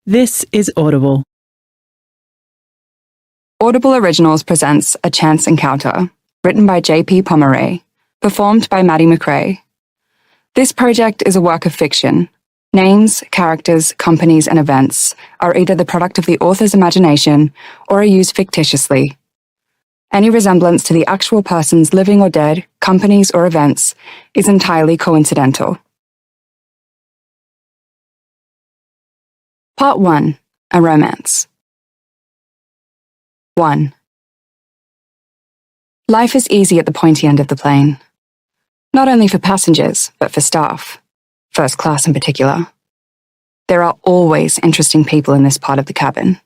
This is Audible. Audible Originals presents A Chance Encounter, written by J.P. Pomeray, performed by Maddie McRae. This project is a work of fiction. Names, characters, companies, and events are either the product of the author's imagination or are used fictitiously. Any resemblance to the actual persons living or dead, companies, or events is entirely coincidental. Part 1. A Romance. 1. Life is easy at the pointy end of the plane. Not only for passengers, but for staff. First class in particular. There are always interesting people in this part of the cabin.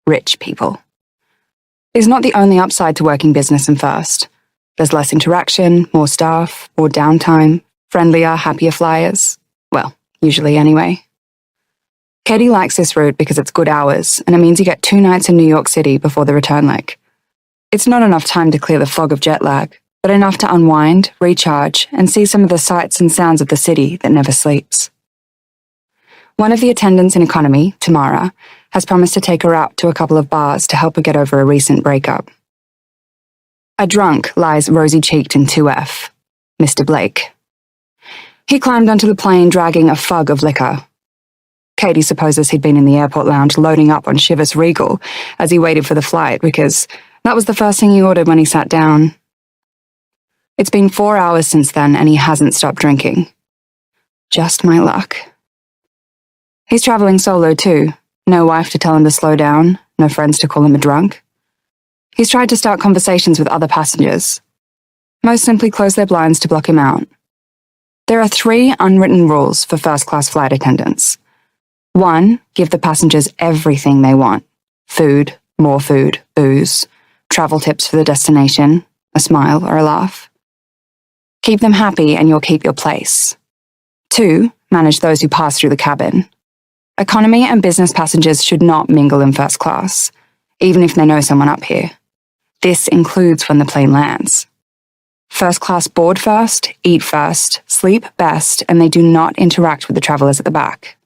Rich people. It's not the only upside to working business in first. There's less interaction, more staff, more downtime, friendlier, happier flyers. Well, usually anyway. Katie likes this route because it's good hours, and it means you get 2 nights in New York City before the return leg. It's not enough time to clear the fog of jet lag, but enough to unwind, recharge, and see some of the sights and sounds of the city that never sleeps. One of the attendants in economy, Tamara, has promised to take her out to a couple of bars to help her get over a recent breakup. A drunk lies rosy-cheeked in 2F, Mr. Blake. He climbed onto the plane dragging a fug of liquor. Katie supposes he'd been in the airport lounge loading up on Chivas Regal as he waited for the flight because that was the first thing he ordered when he sat down. It's been 4 hours since then and he hasn't stopped drinking. Just my luck. He's traveling solo too. No wife to tell him to slow down, no friends to call him a drunk. He's tried to start conversations with other passengers. Most simply close their blinds to block him out. There are 3 unwritten rules for first-class flight attendants. 1, give the passengers everything they want. Food, more food, booze, travel tips for the destination, a smile or a laugh. Keep them happy and you'll keep your place. 2, manage those who pass through the cabin. Economy and business passengers should not mingle in first class, even if they know someone up here. This includes when the plane lands. First class board first, eat first, sleep best, and they do not interact with the travelers at the back.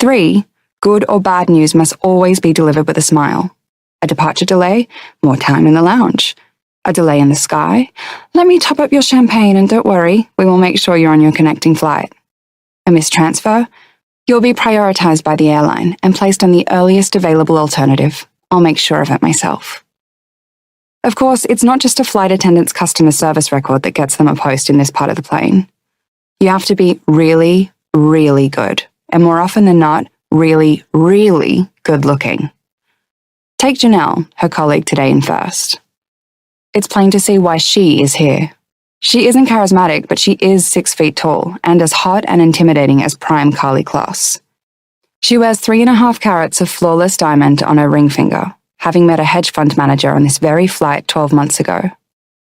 3, good or bad news must always be delivered with a smile. A departure delay, more time in the lounge. A delay in the sky, let me top up your champagne and don't worry, we will make sure you're on your connecting flight. A missed transfer, you'll be prioritized by the airline and placed on the earliest available alternative. I'll make sure of it myself. Of course, it's not just a flight attendant's customer service record that gets them a post in this part of the plane. You have to be really, really good. And more often than not, really, really good looking. Take Janelle, her colleague today in first. It's plain to see why she is here. She isn't charismatic, but she is 6 feet tall and as hot and intimidating as prime Carly Kloss. She wears 3.5 carats of flawless diamond on her ring finger, having met a hedge fund manager on this very flight 12 months ago.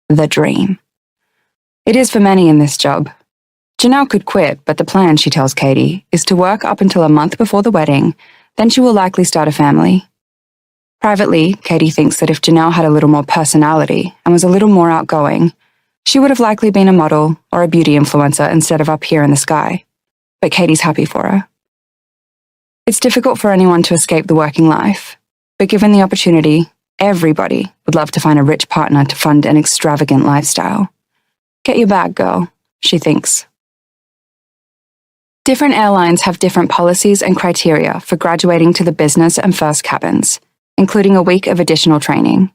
The dream. It is for many in this job. Janelle could quit, but the plan, she tells Katie, is to work up until a month before the wedding, then she will likely start a family. Privately, Katie thinks that if Janelle had a little more personality and was a little more outgoing, she would have likely been a model or a beauty influencer instead of up here in the sky. But Katie's happy for her. It's difficult for anyone to escape the working life, but given the opportunity, everybody would love to find a rich partner to fund an extravagant lifestyle. Get your bag, girl, she thinks. Different airlines have different policies and criteria for graduating to the business and first cabins, including a week of additional training.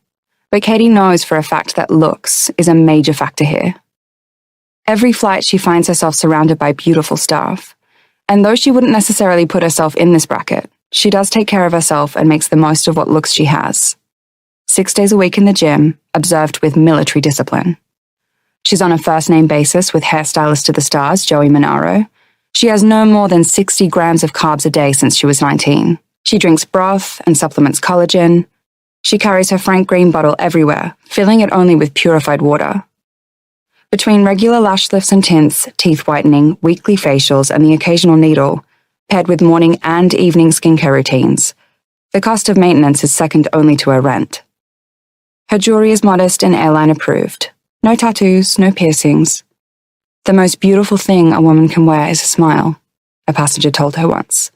But Katie knows for a fact that looks is a major factor here. Every flight she finds herself surrounded by beautiful staff, and though she wouldn't necessarily put herself in this bracket, she does take care of herself and makes the most of what looks she has. 6 days a week in the gym, observed with military discipline. She's on a first-name basis with hairstylist to the stars, Joey Monaro. She has no more than 60 grams of carbs a day since she was 19. She drinks broth and supplements collagen. She carries her Frank Green bottle everywhere, filling it only with purified water. Between regular lash lifts and tints, teeth whitening, weekly facials, and the occasional needle, paired with morning and evening skincare routines, the cost of maintenance is second only to her rent. Her jewelry is modest and airline approved. No tattoos, no piercings. The most beautiful thing a woman can wear is a smile, a passenger told her once.